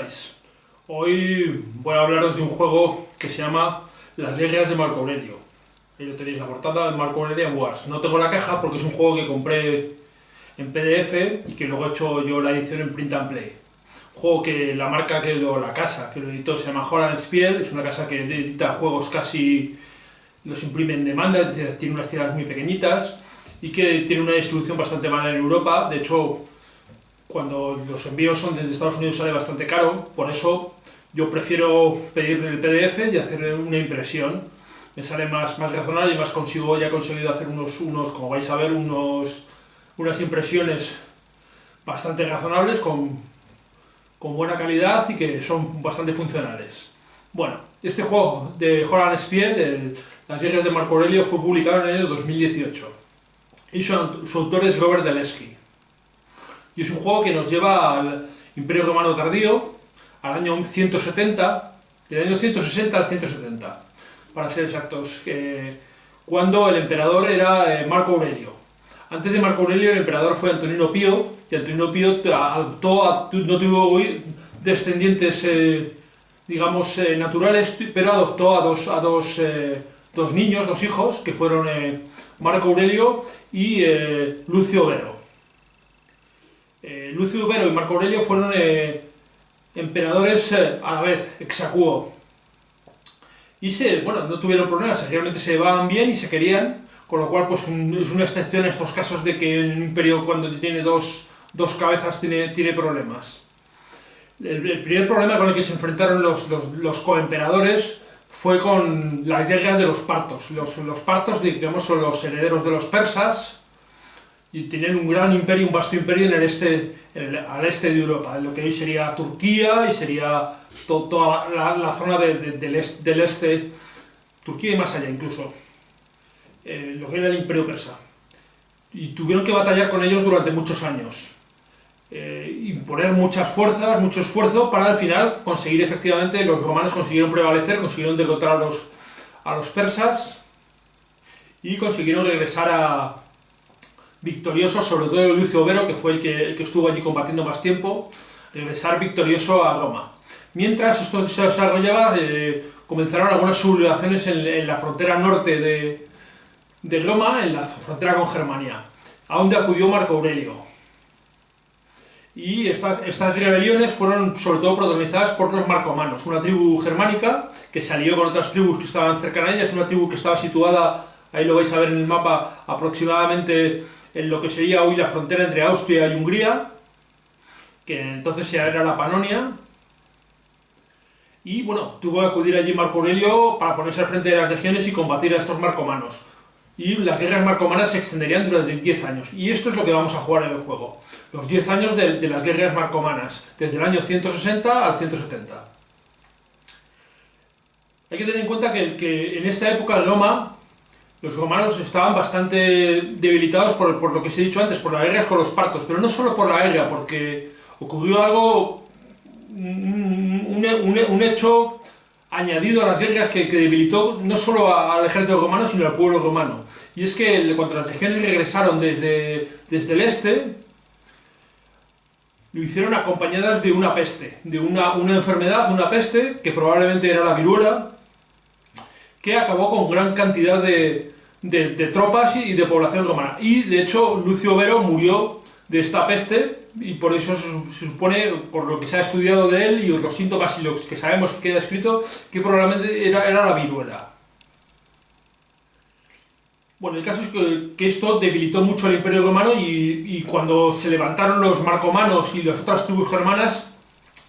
estáis? Hoy voy a hablaros de un juego que se llama Las Guerras de Marco Aurelio. Ahí lo tenéis, la portada de Marco Aurelio Wars. No tengo la caja porque es un juego que compré en PDF y que luego he hecho yo la edición en Print and Play. Un juego que la marca la casa que lo editó se llama Holland Spiel, es una casa que edita juegos casi, los imprime en demanda, es decir, tiene unas tiradas muy pequeñitas y que tiene una distribución bastante mala en Europa. De hecho, cuando los envíos son desde Estados Unidos sale bastante caro, por eso yo prefiero pedir el PDF y hacer una impresión. Me sale más razonable y más ya he conseguido hacer unos, como vais a ver, unas impresiones bastante razonables con buena calidad y que son bastante funcionales. Bueno, este juego de Holland Spiel, Las Guerras de Marco Aurelio, fue publicado en el año 2018 y su autor es Robert Deleski. Y es un juego que nos lleva al Imperio Romano Tardío, al año 170, del año 160 al 170, para ser exactos, cuando el emperador era Marco Aurelio. Antes de Marco Aurelio el emperador fue Antonino Pío, y Antonino Pío no tuvo descendientes, naturales, pero adoptó a dos niños, dos hijos, que fueron Marco Aurelio y Lucio Vero. Lucio Vero y Marco Aurelio fueron emperadores a la vez, ex aequo. Y no tuvieron problemas, realmente se llevaban bien y se querían, con lo cual pues es una excepción en estos casos de que un imperio cuando tiene dos cabezas tiene problemas. El primer problema con el que se enfrentaron los coemperadores fue con las guerras de los partos. Los partos, digamos, son los herederos de los persas y tenían un gran imperio, un vasto imperio al este de Europa, en lo que hoy sería Turquía y sería toda la zona del este, Turquía y más allá incluso, lo que era el imperio persa. Y tuvieron que batallar con ellos durante muchos años, imponer muchas fuerzas, mucho esfuerzo para al final conseguir efectivamente, los romanos consiguieron prevalecer, consiguieron derrotar a los persas y consiguieron regresar victorioso, sobre todo Lucio Vero, que fue el que estuvo allí combatiendo más tiempo, regresar victorioso a Roma. Mientras esto se desarrollaba, comenzaron algunas sublevaciones en la frontera norte de Roma, en la frontera con Germania, a donde acudió Marco Aurelio. Y estas rebeliones fueron sobre todo protagonizadas por los marcomanos, una tribu germánica que se alió con otras tribus que estaban cercanas a ella. Es una tribu que estaba situada, ahí lo vais a ver en el mapa, aproximadamente en lo que sería hoy la frontera entre Austria y Hungría, que entonces era la Panonia. Y tuvo que acudir allí Marco Aurelio para ponerse al frente de las legiones y combatir a estos marcomanos. Y las guerras marcomanas se extenderían durante 10 años. Y esto es lo que vamos a jugar en el juego. Los 10 años de las guerras marcomanas, desde el año 160 al 170. Hay que tener en cuenta que en esta época de Roma, los romanos estaban bastante debilitados por lo que os he dicho antes, por las guerras con los partos, pero no solo por la guerra, porque ocurrió algo, un hecho añadido a las guerras que debilitó no solo al ejército romano, sino al pueblo romano. Y es que cuando las legiones regresaron desde el este, lo hicieron acompañadas de una peste, de una enfermedad, una peste, que probablemente era la viruela, que acabó con gran cantidad de tropas y de población romana. Y de hecho Lucio Vero murió de esta peste y por eso se supone, por lo que se ha estudiado de él y los síntomas y lo que sabemos que queda escrito, que probablemente era la viruela. Bueno, el caso es que esto debilitó mucho al imperio romano y cuando se levantaron los marcomanos y las otras tribus germanas,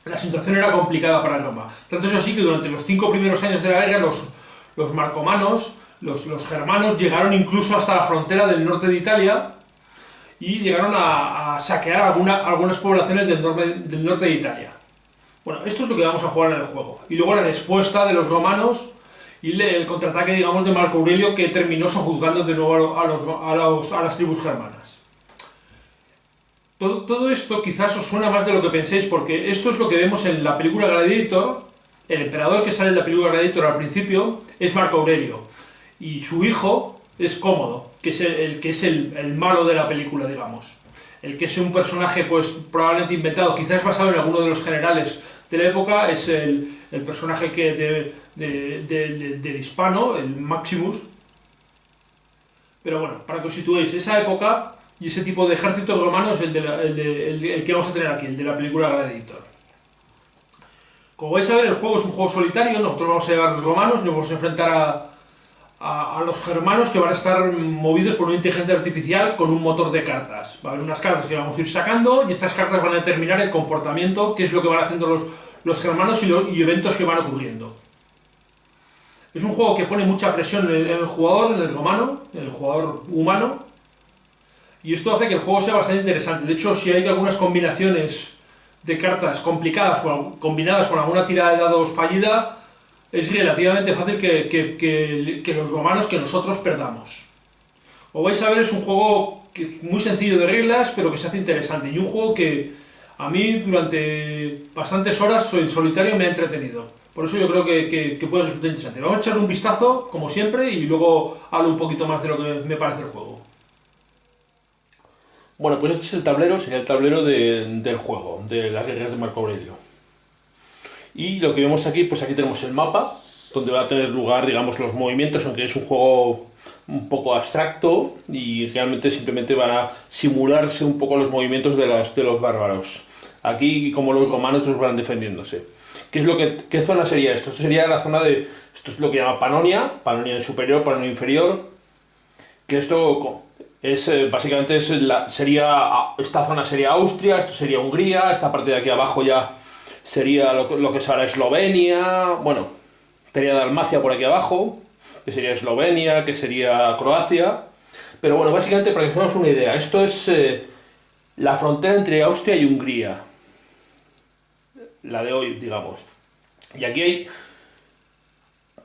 la situación era complicada para Roma. Tanto es así que durante los 5 primeros años de la guerra los marcomanos, los germanos, llegaron incluso hasta la frontera del norte de Italia y llegaron a saquear algunas poblaciones del norte de Italia. Bueno, esto es lo que vamos a jugar en el juego. Y luego la respuesta de los romanos y el contraataque, digamos, de Marco Aurelio, que terminó sojuzgando de nuevo a las tribus germanas. Todo esto quizás os suena más de lo que penséis, porque esto es lo que vemos en la película Gladiator. El emperador que sale en la película Gladiator al principio es Marco Aurelio y su hijo es Cómodo, que es el malo de la película, digamos. El que es un personaje pues probablemente inventado, quizás basado en alguno de los generales de la época es el personaje del hispano, el Maximus. Pero bueno, para que os situéis, esa época y ese tipo de ejércitos romanos es el que vamos a tener aquí, el de la película Gladiator. Como vais a ver, el juego es un juego solitario, nosotros vamos a llevar a los romanos, nos vamos a enfrentar a los germanos, que van a estar movidos por una inteligencia artificial con un motor de cartas. Va a haber unas cartas que vamos a ir sacando y estas cartas van a determinar el comportamiento, qué es lo que van haciendo los germanos y eventos que van ocurriendo. Es un juego que pone mucha presión en el jugador, en el romano, en el jugador humano, y esto hace que el juego sea bastante interesante. De hecho, si hay algunas combinaciones de cartas complicadas o combinadas con alguna tirada de dados fallida, es relativamente fácil que los romanos, que nosotros perdamos. Como vais a ver, es un juego muy sencillo de reglas, pero que se hace interesante, y un juego que a mí durante bastantes horas en solitario me ha entretenido. Por eso yo creo que puede resultar interesante. Vamos a echarle un vistazo, como siempre, y luego hablo un poquito más de lo que me parece el juego. Bueno, pues este es el tablero, sería el tablero del juego, de las guerras de Marco Aurelio. Y lo que vemos aquí, pues aquí tenemos el mapa, donde va a tener lugar, digamos, los movimientos, aunque es un juego un poco abstracto y realmente simplemente van a simularse un poco los movimientos de los bárbaros. Aquí, como los romanos, los van defendiéndose. ¿Qué zona sería esto? Esto sería la zona de... Esto es lo que llama Panonia, Panonia superior, Panonia inferior, que esto es básicamente esta zona sería Austria, esto sería Hungría, esta parte de aquí abajo ya sería lo que es ahora Eslovenia, bueno, tenía Dalmacia por aquí abajo, que sería Eslovenia, que sería Croacia, pero bueno, básicamente para que tengamos una idea, esto es la frontera entre Austria y Hungría, la de hoy, digamos. Y aquí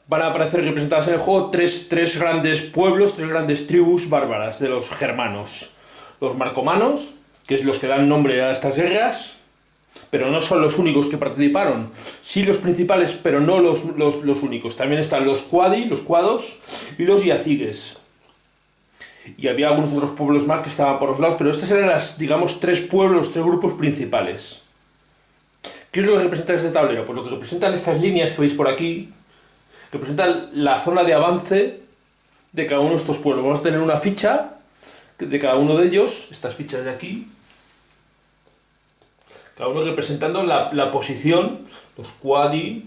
van a aparecer representadas en el juego tres grandes pueblos, tres grandes tribus bárbaras de los germanos. Los marcomanos, que es los que dan nombre a estas guerras, pero no son los únicos que participaron. Sí los principales, pero no los únicos. También están los quadi, los cuados, y los iacigues. Y había algunos otros pueblos más que estaban por los lados, pero estos eran digamos, tres grupos principales. ¿Qué es lo que representa este tablero? Pues lo que representan estas líneas que veis por aquí, representan la zona de avance de cada uno de estos pueblos. Vamos a tener una ficha de cada uno de ellos, estas fichas de aquí, cada uno representando la posición, los quadi,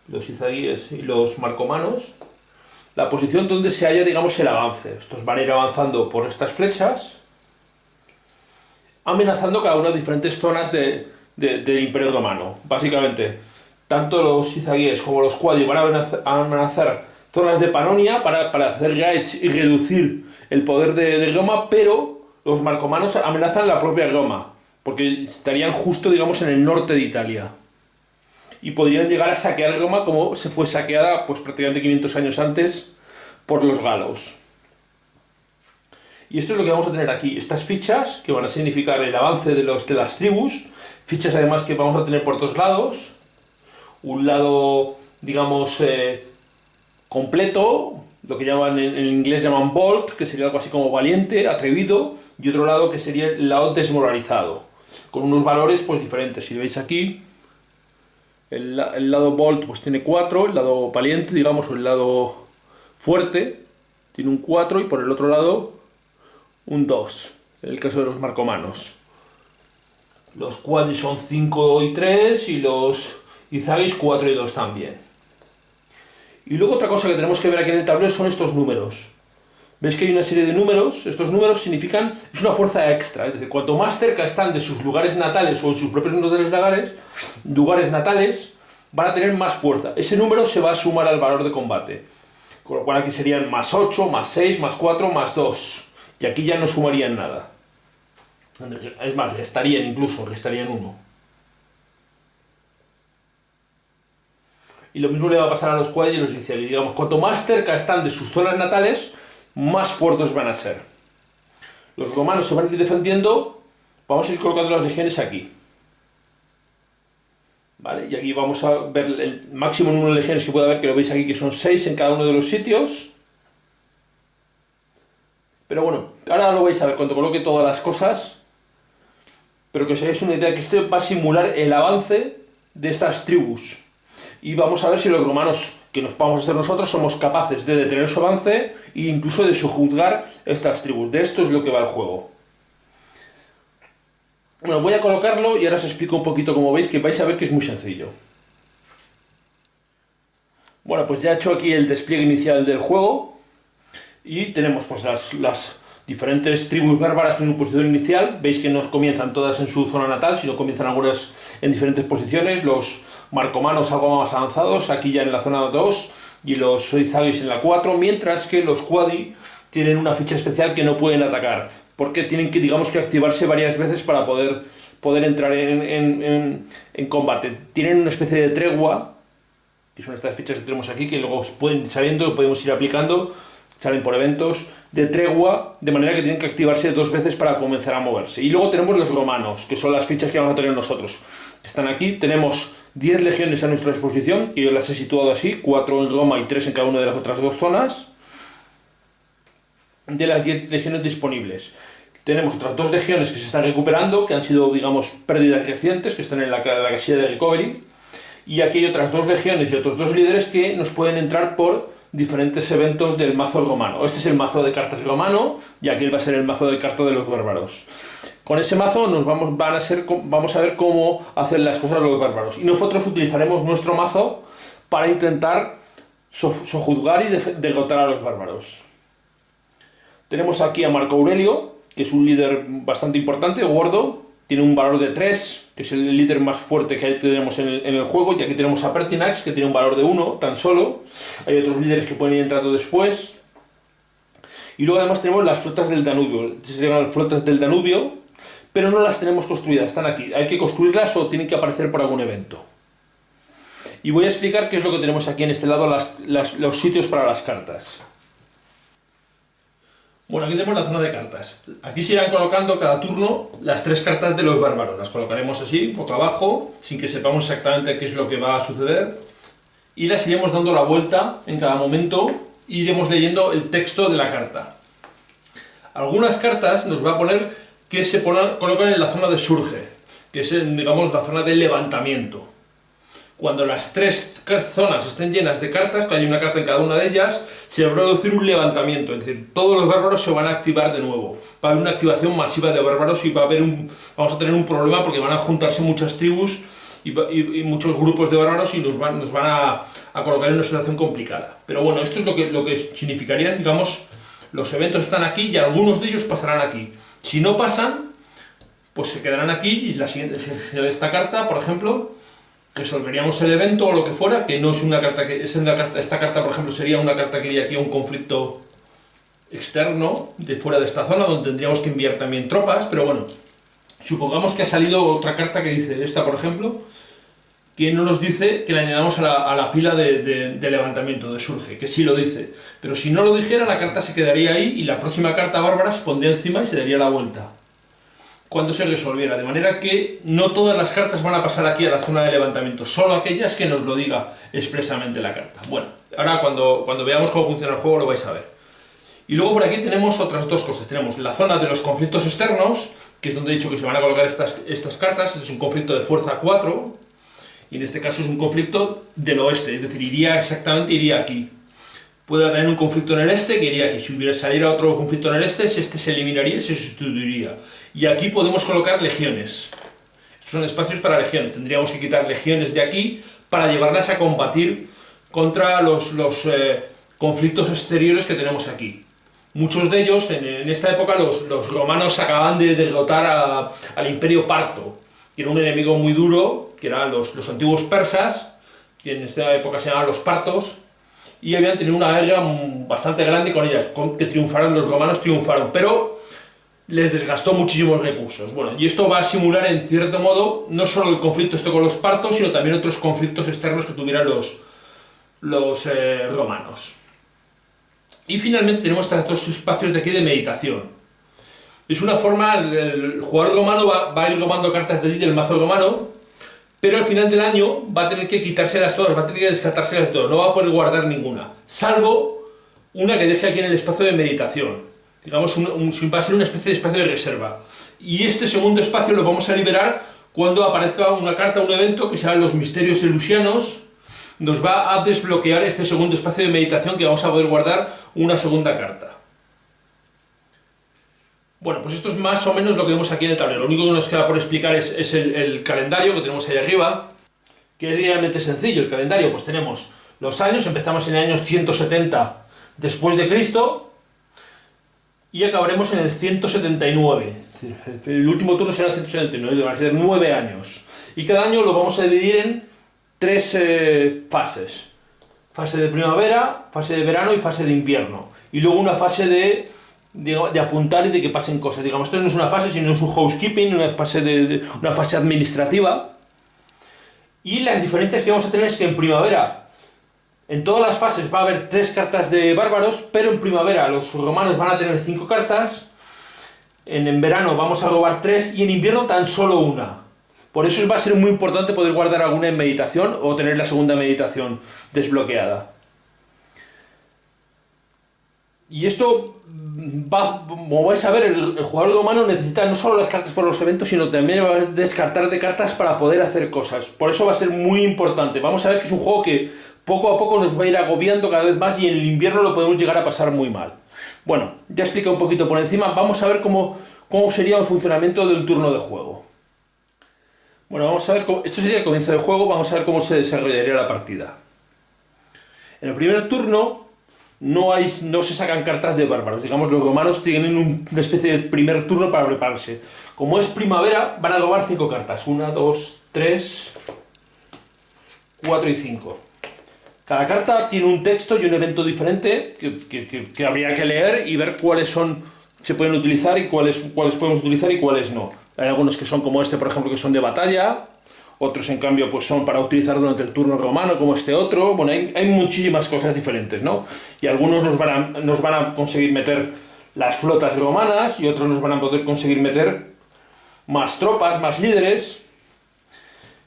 los izaguíes y los marcomanos, la posición donde se halla, digamos, el avance. Estos van a ir avanzando por estas flechas, amenazando cada una de diferentes zonas del Imperio Romano. Básicamente, tanto los izaguíes como los quadi van a amenazar zonas de Panonia para hacer raids y reducir el poder de Roma, pero los marcomanos amenazan la propia Roma, porque estarían justo, digamos, en el norte de Italia. Y podrían llegar a saquear Roma como se fue saqueada pues, prácticamente 500 años antes por los galos. Y esto es lo que vamos a tener aquí, estas fichas que van a significar el avance de las tribus, fichas además que vamos a tener por dos lados, un lado, digamos, completo, lo que llaman en inglés llaman bold, que sería algo así como valiente, atrevido, y otro lado que sería el lado desmoralizado, con unos valores pues diferentes. Si veis aquí, el lado bold pues tiene 4, el lado valiente, digamos, o el lado fuerte, tiene un 4 y por el otro lado un 2, en el caso de los marcomanos. Los quadi son 5 y 3 y los izaguis 4 y 2 también. Y luego otra cosa que tenemos que ver aquí en el tablero son estos números. ¿Veis que hay una serie de números? Estos números significan, es una fuerza extra, es decir, cuanto más cerca están de sus lugares natales o de sus propios lugares natales, van a tener más fuerza. Ese número se va a sumar al valor de combate. Con lo cual aquí serían más 8, más 6, más 4, más 2. Y aquí ya no sumarían nada. Es más, restarían 1. Y lo mismo le va a pasar a los quadi y los izaguis. Digamos, cuanto más cerca están de sus zonas natales, más fuertes van a ser. Los romanos se van a ir defendiendo. Vamos a ir colocando las legiones aquí. ¿Vale? Y aquí vamos a ver el máximo número de legiones que puede haber, que lo veis aquí, que son 6 en cada uno de los sitios. Pero bueno, ahora lo vais a ver cuando coloque todas las cosas. Pero que os hagáis una idea que esto va a simular el avance de estas tribus. Y vamos a ver si los romanos que nos vamos a hacer nosotros somos capaces de detener su avance e incluso de sojuzgar estas tribus. De esto es lo que va el juego. Bueno, voy a colocarlo y ahora os explico un poquito cómo veis, que vais a ver que es muy sencillo. Bueno, pues ya he hecho aquí el despliegue inicial del juego y tenemos pues las diferentes tribus bárbaras en su posición inicial. Veis que no comienzan todas en su zona natal, sino comienzan algunas en diferentes posiciones. Los marcomanos algo más avanzados, aquí ya en la zona 2, y los suizagis en la 4, mientras que los quadi tienen una ficha especial que no pueden atacar, porque tienen que, digamos, que activarse varias veces para poder entrar en combate. Tienen una especie de tregua, que son estas fichas que tenemos aquí, que luego pueden ir saliendo, podemos ir aplicando, salen por eventos de tregua, de manera que tienen que activarse 2 veces para comenzar a moverse. Y luego tenemos los romanos, que son las fichas que vamos a tener nosotros. Están aquí, tenemos 10 legiones a nuestra disposición, que yo las he situado así, 4 en Roma y 3 en cada una de las otras 2 zonas, de las 10 legiones disponibles. Tenemos otras 2 legiones que se están recuperando, que han sido, digamos, pérdidas recientes, que están en la casilla de recovery, y aquí hay otras 2 legiones y otros 2 líderes que nos pueden entrar por diferentes eventos del mazo romano. Este es el mazo de cartas romano y aquí va a ser el mazo de cartas de los bárbaros. Con ese mazo vamos a ver cómo hacen las cosas los bárbaros. Y nosotros utilizaremos nuestro mazo para intentar sojuzgar y derrotar a los bárbaros. Tenemos aquí a Marco Aurelio, que es un líder bastante importante, gordo. Tiene un valor de 3, que es el líder más fuerte que tenemos en el juego. Y aquí tenemos a Pertinax, que tiene un valor de 1, tan solo. Hay otros líderes que pueden ir entrando después. Y luego además tenemos las flotas del Danubio. Serían las flotas del Danubio, pero no las tenemos construidas, están aquí. Hay que construirlas o tienen que aparecer por algún evento. Y voy a explicar qué es lo que tenemos aquí en este lado, los sitios para las cartas. Bueno, aquí tenemos la zona de cartas. Aquí se irán colocando cada turno las 3 cartas de los bárbaros. Las colocaremos así, boca abajo, sin que sepamos exactamente qué es lo que va a suceder. Y las iremos dando la vuelta en cada momento e iremos leyendo el texto de la carta. Algunas cartas nos va a poner que se colocan en la zona de surge, que es, digamos, la zona del levantamiento. Cuando las 3 zonas estén llenas de cartas, que hay una carta en cada una de ellas, se va a producir un levantamiento, es decir, todos los bárbaros se van a activar de nuevo. Va a haber una activación masiva de bárbaros y vamos a tener un problema porque van a juntarse muchas tribus y muchos grupos de bárbaros y nos van a colocar en una situación complicada. Pero bueno, esto es lo que significarían, digamos, los eventos están aquí y algunos de ellos pasarán aquí. Si no pasan, pues se quedarán aquí y la siguiente, esta carta, por ejemplo, resolveríamos el evento o lo que fuera, que no es una carta que esta carta, por ejemplo, sería una carta que iría aquí a un conflicto externo de fuera de esta zona, donde tendríamos que enviar también tropas, pero bueno, supongamos que ha salido otra carta que dice esta, por ejemplo, que no nos dice que le añadamos a la pila de levantamiento, de surge, que sí lo dice, pero si no lo dijera, la carta se quedaría ahí y la próxima carta bárbara se pondría encima y se daría la vuelta cuando se resolviera, de manera que no todas las cartas van a pasar aquí a la zona de levantamiento, solo aquellas que nos lo diga expresamente la carta. Bueno, ahora cuando veamos cómo funciona el juego lo vais a ver. Y luego por aquí tenemos otras 2 cosas. Tenemos la zona de los conflictos externos, que es donde he dicho que se van a colocar estas cartas. Este es un conflicto de fuerza 4, y en este caso es un conflicto del oeste, es decir, iría aquí. Puede haber un conflicto en el este que iría aquí. Si hubiera salido otro conflicto en el este se eliminaría y se sustituiría. Y aquí podemos colocar legiones. Estos son espacios para legiones. Tendríamos que quitar legiones de aquí para llevarlas a combatir contra los conflictos exteriores que tenemos aquí. Muchos de ellos, en esta época, los romanos acababan de derrotar al Imperio Parto, que era un enemigo muy duro, que eran los antiguos persas, que en esta época se llamaban los partos, y habían tenido una guerra bastante grande con ellas, que los romanos triunfaron, pero les desgastó muchísimos recursos. Bueno, y esto va a simular en cierto modo no solo el conflicto con los partos, sino también otros conflictos externos que tuvieran los romanos. Y finalmente tenemos estos 2 espacios de aquí de meditación. Es una forma, el jugador romano va a ir robando cartas del mazo romano, pero al final del año va a tener que quitárselas todas, va a tener que descartárselas todas, no va a poder guardar ninguna, salvo una que deje aquí en el espacio de meditación. Digamos, va a ser una especie de espacio de reserva. Y este segundo espacio lo vamos a liberar cuando aparezca una carta, un evento que se llama los misterios elusianos, nos va a desbloquear este segundo espacio de meditación que vamos a poder guardar una segunda carta. Bueno, pues esto es más o menos lo que vemos aquí en el tablero. Lo único que nos queda por explicar es el calendario que tenemos ahí arriba, que es realmente sencillo. El calendario, pues tenemos los años, empezamos en el año 170 después de Cristo y acabaremos en el 179. El último turno será el 179, van a ser 9 años. Y cada año lo vamos a dividir en 3 fases. Fase de primavera, fase de verano y fase de invierno. Y luego una fase de apuntar y de que pasen cosas. Digamos, esto no es una fase, sino es un housekeeping, una fase administrativa. Y las diferencias que vamos a tener es que en primavera, en todas las fases va a haber 3 cartas de bárbaros, pero en primavera los romanos van a tener 5 cartas, en verano vamos a robar 3 y en invierno tan solo una. Por eso va a ser muy importante poder guardar alguna en meditación o tener la segunda meditación desbloqueada. Y esto, como vais a ver, el jugador romano necesita no solo las cartas para los eventos, sino también va a descartar de cartas para poder hacer cosas. Por eso va a ser muy importante. Vamos a ver que es un juego que poco a poco nos va a ir agobiando cada vez más y en el invierno lo podemos llegar a pasar muy mal. Bueno, ya expliqué un poquito por encima. Vamos a ver cómo sería el funcionamiento del turno de juego. Bueno, vamos a ver esto sería el comienzo del juego. Vamos a ver cómo se desarrollaría la partida. En el primer turno no se sacan cartas de bárbaros. Digamos, los romanos tienen una especie de primer turno para prepararse. Como es primavera, van a robar 5 cartas. 1, 2, 3, 4 y 5. Cada carta tiene un texto y un evento diferente que habría que leer y ver cuáles se pueden utilizar y cuáles podemos utilizar y cuáles no. Hay algunos que son como este, por ejemplo, que son de batalla. Otros, en cambio, pues son para utilizar durante el turno romano, como este otro. Bueno, hay muchísimas cosas diferentes, ¿no? Y algunos nos van a conseguir meter las flotas romanas y otros nos van a poder conseguir meter más tropas, más líderes.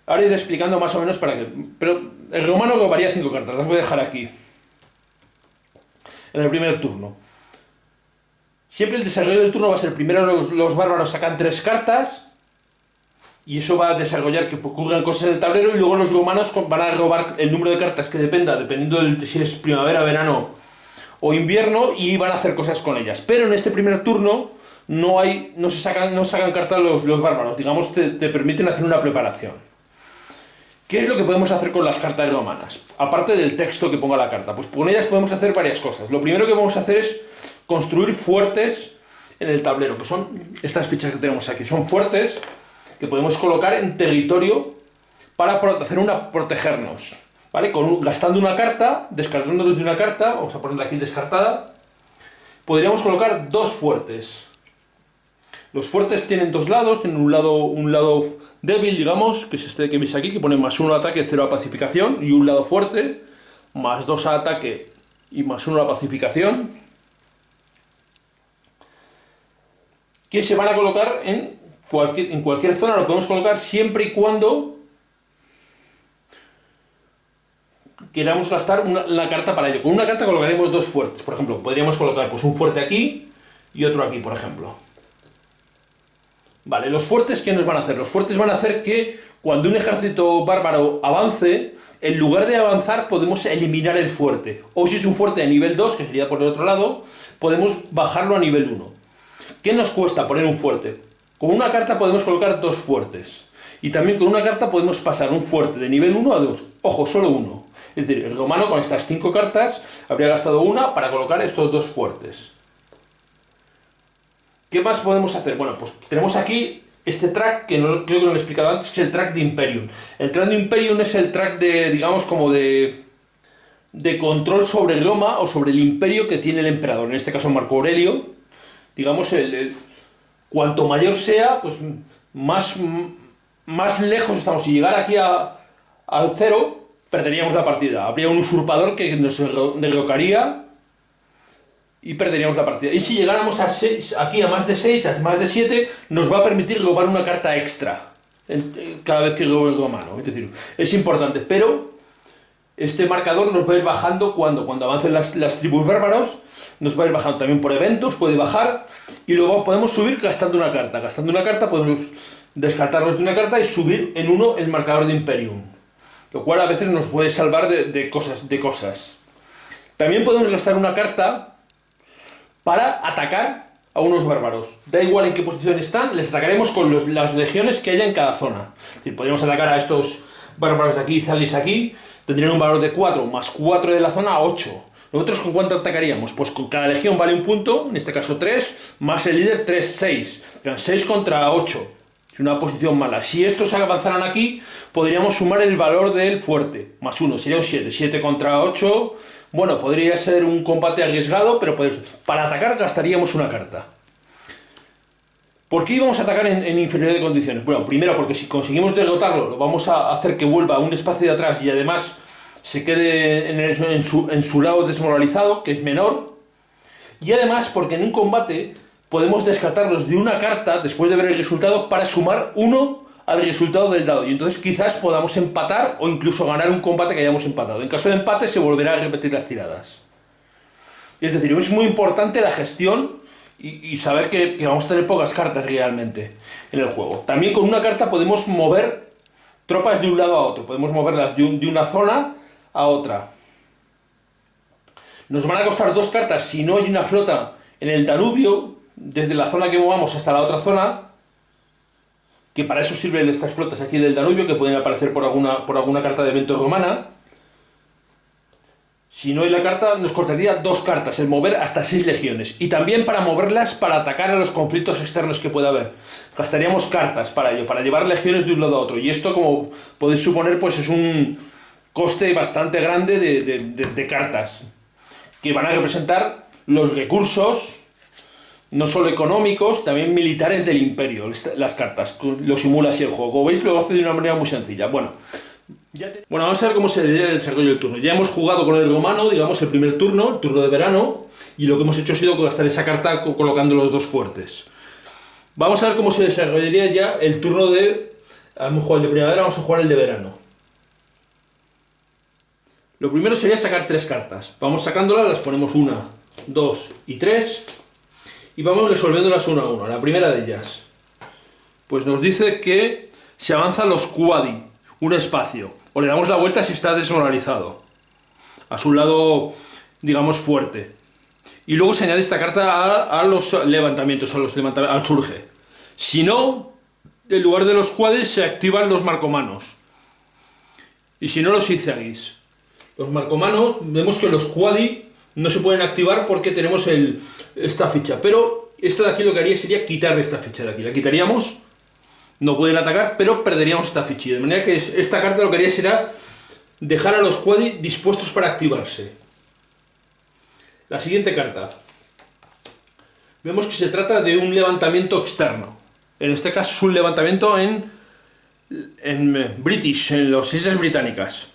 Ahora iré explicando más o menos para qué. Pero el romano robaría 5 cartas, las voy a dejar aquí. En el primer turno. Siempre el desarrollo del turno va a ser, primero los bárbaros sacan 3 cartas. Y eso va a desarrollar que ocurran cosas en el tablero y luego los romanos van a robar el número de cartas que dependiendo de si es primavera, verano o invierno y van a hacer cosas con ellas. Pero en este primer turno no sacan cartas los bárbaros, digamos, te permiten hacer una preparación. ¿Qué es lo que podemos hacer con las cartas romanas? Aparte del texto que ponga la carta, pues con ellas podemos hacer varias cosas. Lo primero que vamos a hacer es construir fuertes en el tablero, que son estas fichas que tenemos aquí, son fuertes que podemos colocar en territorio para protegernos, ¿vale? Gastando una carta, descartándolos de una carta, vamos a ponerla aquí descartada, podríamos colocar 2 fuertes. Los fuertes tienen 2 lados, tienen un lado débil, digamos, que es este que veis aquí, que pone +1 a ataque, 0 a pacificación, y un lado fuerte, +2 a ataque y +1 a pacificación, que se van a colocar en cualquier zona. Lo podemos colocar siempre y cuando queramos gastar la carta para ello. Con una carta colocaremos 2 fuertes. Por ejemplo, podríamos colocar pues, un fuerte aquí y otro aquí, por ejemplo. Vale, los fuertes, ¿qué nos van a hacer? Los fuertes van a hacer que cuando un ejército bárbaro avance, en lugar de avanzar podemos eliminar el fuerte. O si es un fuerte de nivel 2, que sería por el otro lado, podemos bajarlo a nivel 1. ¿Qué nos cuesta poner un fuerte? Con una carta podemos colocar 2 fuertes. Y también con una carta podemos pasar un fuerte de nivel 1 a 2. Ojo, solo uno. Es decir, el romano con estas 5 cartas habría gastado una para colocar estos 2 fuertes. ¿Qué más podemos hacer? Bueno, pues tenemos aquí este track que creo que no lo he explicado antes, que es el track de Imperium. El track de Imperium es el track de, digamos, como de control sobre Roma o sobre el imperio que tiene el emperador. En este caso Marco Aurelio. Digamos, cuanto mayor sea, pues más lejos estamos. Si llegar aquí al 0, perderíamos la partida. Habría un usurpador que nos derrocaría y perderíamos la partida. Y si llegáramos aquí a más de 6, a más de 7, nos va a permitir robar una carta extra cada vez que robe el romano. Es decir, es importante, pero este marcador nos va a ir bajando cuando avancen las tribus bárbaros, nos va a ir bajando también por eventos, puede bajar, y luego podemos subir gastando una carta. Gastando una carta podemos descartarnos de una carta y subir en uno el marcador de Imperium, lo cual a veces nos puede salvar de cosas. También podemos gastar una carta para atacar a unos bárbaros. Da igual en qué posición están, les atacaremos con las legiones que haya en cada zona. Es decir, podríamos atacar a estos bárbaros de aquí, Zagis aquí, tendrían un valor de 4, más 4 de la zona, 8. ¿Nosotros con cuánto atacaríamos? Pues con cada legión vale un punto, en este caso 3, más el líder 3, 6. Pero 6 contra 8. Es una posición mala. Si estos avanzaran aquí, podríamos sumar el valor del fuerte. Más 1, sería un 7. 7 contra 8. Bueno, podría ser un combate arriesgado, pero pues, para atacar gastaríamos una carta. ¿Por qué íbamos a atacar en inferioridad de condiciones? Bueno, primero porque si conseguimos derrotarlo, lo vamos a hacer que vuelva a un espacio de atrás y además se quede en su lado desmoralizado, que es menor. Y además porque en un combate podemos descartarlos de una carta después de ver el resultado para sumar 1 al resultado del dado. Y entonces quizás podamos empatar o incluso ganar un combate que hayamos empatado. En caso de empate se volverá a repetir las tiradas. Es decir, es muy importante la gestión y saber que vamos a tener pocas cartas realmente en el juego. También con una carta podemos mover tropas de un lado a otro. Podemos moverlas de una zona a otra. Nos van a costar 2 cartas si no hay una flota en el Danubio, desde la zona que movamos hasta la otra zona, que para eso sirven estas flotas aquí del Danubio, que pueden aparecer por alguna carta de evento romana. Si no hay la carta, nos costaría 2 cartas el mover hasta 6 legiones. Y también para moverlas para atacar a los conflictos externos que pueda haber. Gastaríamos cartas para ello, para llevar legiones de un lado a otro. Y esto, como podéis suponer, pues es un coste bastante grande de cartas, que van a representar los recursos, no solo económicos, también militares del imperio. Las cartas, lo simula así el juego. Como veis, lo hace de una manera muy sencilla. Bueno, vamos a ver cómo se desarrolla el turno. Ya hemos jugado con el romano, digamos, el primer turno, el turno de verano, y lo que hemos hecho ha sido gastar esa carta colocando los 2 fuertes. Vamos a ver cómo se desarrollaría ya el turno de... Hemos jugado el de primavera, vamos a jugar el de verano. Lo primero sería sacar 3 cartas. Vamos sacándolas, las ponemos 1, 2 y 3, y vamos resolviéndolas una a una. La primera de ellas, pues nos dice que se avanza los Quadi, un espacio, o le damos la vuelta si está desmoralizado, a su lado, digamos, fuerte. Y luego se añade esta carta a los levantamientos, al surge. Si no, en lugar de los Quadi se activan los marcomanos. Y si no, los Izagis. Los marcomanos, vemos que los Quadi no se pueden activar porque tenemos esta ficha. Pero esta de aquí lo que haría sería quitar esta ficha de aquí. La quitaríamos. No pueden atacar, pero perderíamos esta ficha. De manera que esta carta lo que haría será dejar a los Quadi dispuestos para activarse. La siguiente carta. Vemos que se trata de un levantamiento externo. En este caso es un levantamiento en British, en las Islas Británicas.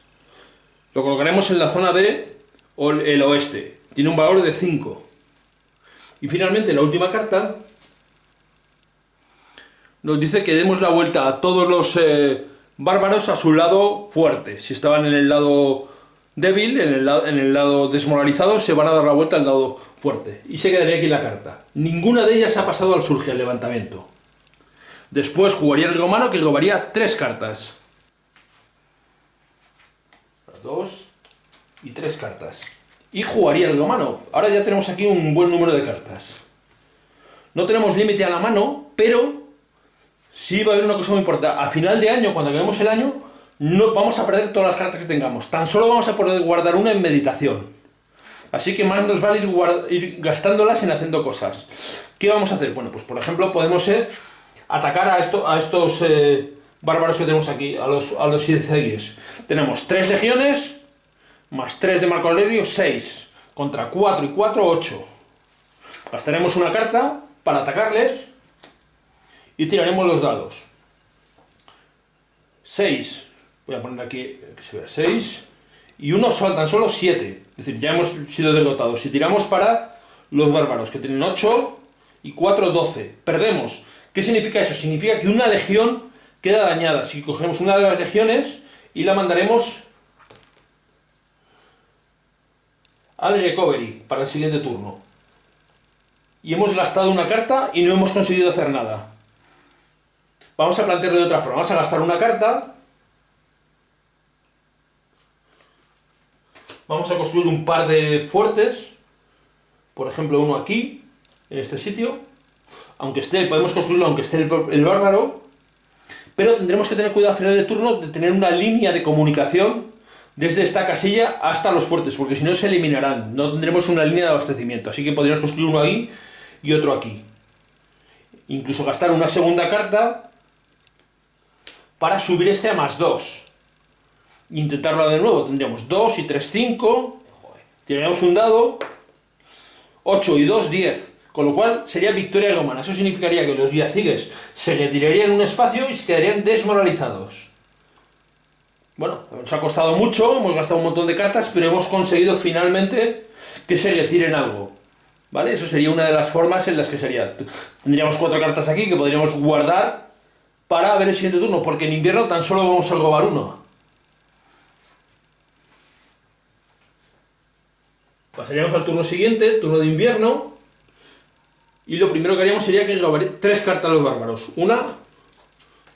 Lo colocaremos en la zona de el oeste. Tiene un valor de 5. Y finalmente la última carta nos dice que demos la vuelta a todos los bárbaros a su lado fuerte. Si estaban en el lado débil, en el lado desmoralizado, se van a dar la vuelta al lado fuerte. Y se quedaría aquí la carta. Ninguna de ellas ha pasado al surge, al levantamiento. Después jugaría el romano, que robaría 3 cartas. 2 y 3 cartas. Y jugaría el romano. Ahora ya tenemos aquí un buen número de cartas. No tenemos límite a la mano, pero sí va a haber una cosa muy importante. A final de año, cuando acabemos el año, no vamos a perder todas las cartas que tengamos. Tan solo vamos a poder guardar una en meditación. Así que más nos vale ir gastándolas en haciendo cosas. ¿Qué vamos a hacer? Bueno, pues por ejemplo podemos atacar a estos bárbaros que tenemos aquí, a los Izagis. Tenemos 3 legiones, más 3 de Marco Aurelio, 6. Contra 4 y 4, 8. Gastaremos una carta para atacarles y tiraremos los dados. 6. Voy a poner aquí que se vea 6. Y uno tan solo 7. Es decir, ya hemos sido derrotados. Si tiramos para los bárbaros, que tienen 8 y 4, 12. Perdemos. ¿Qué significa eso? Significa que una legión queda dañada. Si cogemos una de las legiones y la mandaremos al recovery para el siguiente turno. Y hemos gastado una carta y no hemos conseguido hacer nada. Vamos a plantearlo de otra forma. Vamos a gastar una carta. Vamos a construir un par de fuertes. Por ejemplo, uno aquí, en este sitio. Podemos construirlo aunque esté el bárbaro. Pero tendremos que tener cuidado al final del turno de tener una línea de comunicación desde esta casilla hasta los fuertes, porque si no se eliminarán. No tendremos una línea de abastecimiento. Así que podríamos construir uno ahí y otro aquí. Incluso gastar una segunda carta para subir este a +2. Intentarlo de nuevo. Tendríamos 2 y 3, 5. Tiraríamos un dado. 8 y 2, 10. Con lo cual sería victoria romana. Eso significaría que los yacigues se retirarían en un espacio y se quedarían desmoralizados. Bueno, nos ha costado mucho, hemos gastado un montón de cartas, pero hemos conseguido finalmente que se retiren algo. ¿Vale? Eso sería una de las formas en las que sería. Tendríamos 4 cartas aquí que podríamos guardar para ver el siguiente turno, porque en invierno tan solo vamos a robar uno. Pasaríamos al turno siguiente, turno de invierno, y lo primero que haríamos sería que robaríamos 3 cartas a los bárbaros. 1,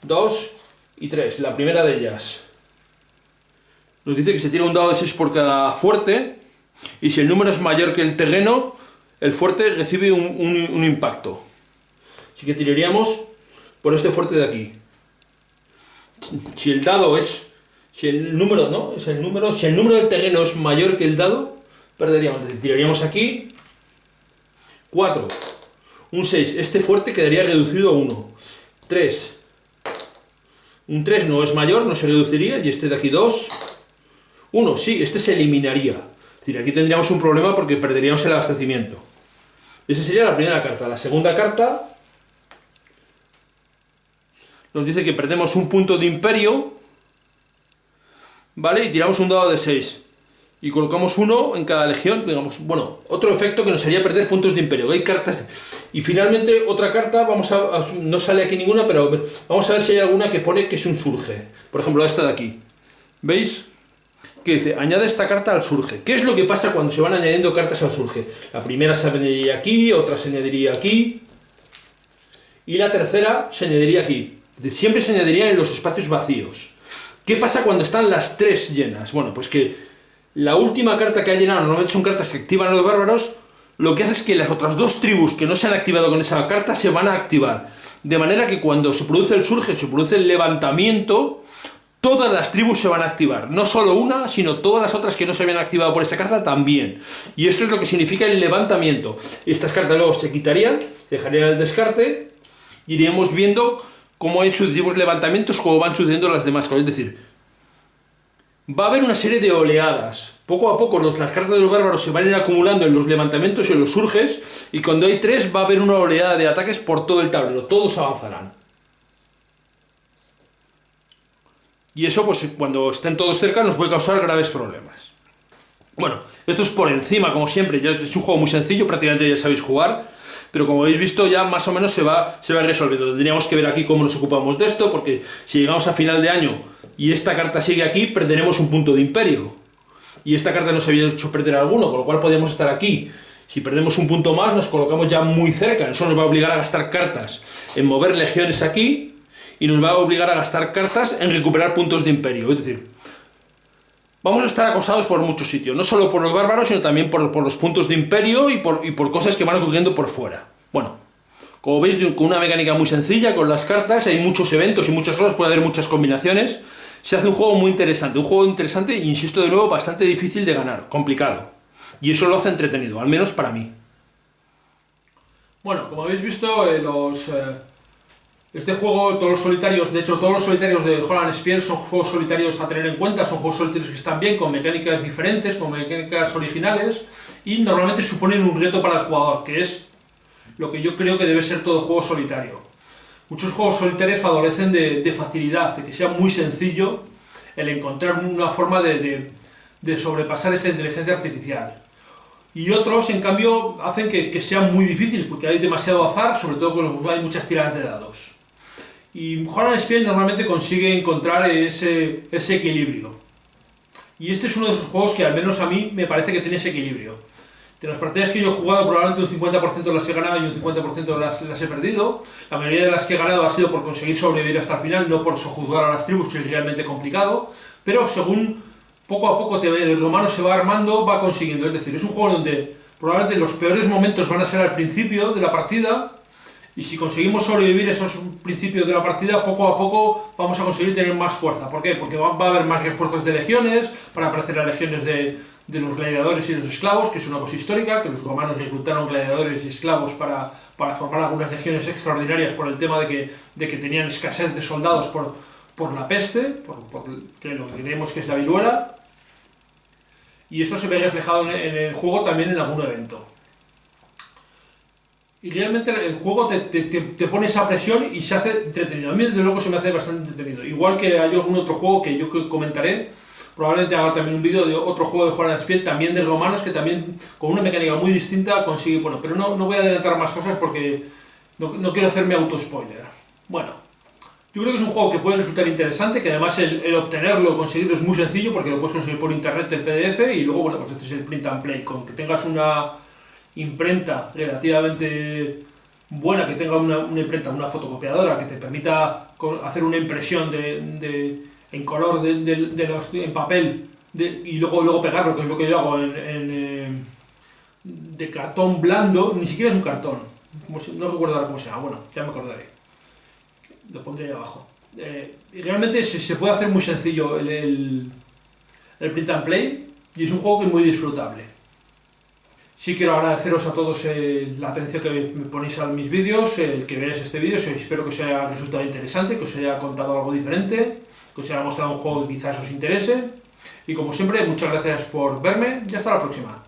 2 y 3. La primera de ellas nos dice que se tira un dado de 6 por cada fuerte, y si el número es mayor que el terreno, el fuerte recibe un impacto. Así que tiraríamos por este fuerte de aquí. Si el dado es... Si el número del terreno es mayor que el dado, perderíamos. Tiraríamos aquí 4, un 6. Este fuerte quedaría reducido a 1. 3. Un 3 no es mayor, no se reduciría. Y este de aquí 2. 1, sí, este se eliminaría. Es decir, aquí tendríamos un problema porque perderíamos el abastecimiento. Esa sería la primera carta. La segunda carta nos dice que perdemos un punto de imperio, ¿vale? Y tiramos un dado de 6. Y colocamos uno en cada legión, digamos, bueno, otro efecto que nos haría perder puntos de imperio. Hay cartas. Y finalmente otra carta, no sale aquí ninguna, pero vamos a ver si hay alguna que pone que es un surge. Por ejemplo, esta de aquí. ¿Veis? Que dice, añade esta carta al surge. ¿Qué es lo que pasa cuando se van añadiendo cartas al surge? La primera se añadiría aquí, otra se añadiría aquí, y la tercera se añadiría aquí. Siempre se añadiría en los espacios vacíos. ¿Qué pasa cuando están las 3 llenas? Bueno, pues que la última carta que ha llenado, normalmente son cartas que activan a los bárbaros, lo que hace es que las otras 2 tribus que no se han activado con esa carta se van a activar. De manera que cuando se produce el surge, se produce el levantamiento, todas las tribus se van a activar. No solo una, sino todas las otras que no se habían activado por esa carta también. Y esto es lo que significa el levantamiento. Estas cartas luego se quitarían, dejarían el descarte, y iríamos viendo cómo hay sucesivos levantamientos, cómo van sucediendo las demás cosas. Es decir, va a haber una serie de oleadas. Poco a poco las cartas de los bárbaros se van a ir acumulando en los levantamientos y en los surges, y cuando hay 3 va a haber una oleada de ataques por todo el tablero. Todos avanzarán. Y eso, pues cuando estén todos cerca, nos puede causar graves problemas. Bueno, esto es por encima, como siempre. Es un juego muy sencillo, prácticamente ya sabéis jugar, pero como habéis visto ya más o menos se va resolviendo. Tendríamos que ver aquí cómo nos ocupamos de esto, porque si llegamos a final de año y esta carta sigue aquí, perderemos un punto de imperio. Y esta carta nos había hecho perder alguno, con lo cual podemos estar aquí. Si perdemos un punto más, nos colocamos ya muy cerca. Eso nos va a obligar a gastar cartas en mover legiones aquí, y nos va a obligar a gastar cartas en recuperar puntos de imperio. Es decir, vamos a estar acosados por muchos sitios, no solo por los bárbaros, sino también por los puntos de imperio y por cosas que van ocurriendo por fuera. Bueno, como veis, con una mecánica muy sencilla, con las cartas, hay muchos eventos y muchas cosas, puede haber muchas combinaciones. Se hace un juego muy interesante, e insisto de nuevo, bastante difícil de ganar, complicado. Y eso lo hace entretenido, al menos para mí. Bueno, como habéis visto, este juego, todos los solitarios de Holland Spear son juegos solitarios a tener en cuenta, son juegos solitarios que están bien, con mecánicas diferentes, con mecánicas originales, y normalmente suponen un reto para el jugador, que es lo que yo creo que debe ser todo juego solitario. Muchos juegos solitarios adolecen de facilidad, de que sea muy sencillo el encontrar una forma de sobrepasar esa inteligencia artificial. Y otros, en cambio, hacen que sea muy difícil, porque hay demasiado azar, sobre todo cuando hay muchas tiradas de dados. Y Holland Spear normalmente consigue encontrar ese equilibrio. Y este es uno de esos juegos que al menos a mí me parece que tiene ese equilibrio. De las partidas que yo he jugado, probablemente un 50% las he ganado y un 50% las he perdido. La mayoría de las que he ganado ha sido por conseguir sobrevivir hasta el final, no por sojuzgar a las tribus, que es realmente complicado. Pero según poco a poco el romano se va armando, va consiguiendo. Es decir, es un juego donde probablemente los peores momentos van a ser al principio de la partida, y si conseguimos sobrevivir esos principios de la partida, poco a poco vamos a conseguir tener más fuerza. ¿Por qué? Porque va a haber más refuerzos de legiones, para aparecer las legiones de los gladiadores y de los esclavos, que es una cosa histórica, que los romanos reclutaron gladiadores y esclavos para formar algunas legiones extraordinarias por el tema de que tenían escasez de soldados por la peste, por lo que creemos que es la viruela. Y esto se ve reflejado en el juego también en algún evento. Y realmente el juego te pone esa presión y se hace entretenido. A mí desde luego se me hace bastante entretenido. Igual que hay algún otro juego que yo comentaré, probablemente haga también un vídeo de otro juego de Juan Spiel, también de romanos, que también con una mecánica muy distinta consigue... Bueno, pero no voy a adelantar más cosas porque no quiero hacerme auto-spoiler. Bueno, yo creo que es un juego que puede resultar interesante, que además el obtenerlo, conseguirlo es muy sencillo porque lo puedes conseguir por internet el PDF y luego, bueno, pues este es el print and play. Con que tengas una imprenta relativamente buena, que tenga una imprenta, una fotocopiadora que te permita hacer una impresión en color en papel y luego pegarlo, que es lo que yo hago de cartón blando, ni siquiera es un cartón, no recuerdo ahora cómo se llama, bueno, ya me acordaré, lo pondré ahí abajo. Y realmente se puede hacer muy sencillo el print and play y es un juego que es muy disfrutable. Sí quiero agradeceros a todos la atención que me ponéis a mis vídeos, el que veáis este vídeo, espero que os haya resultado interesante, que os haya contado algo diferente, que os haya mostrado un juego que quizás os interese. Y como siempre, muchas gracias por verme y hasta la próxima.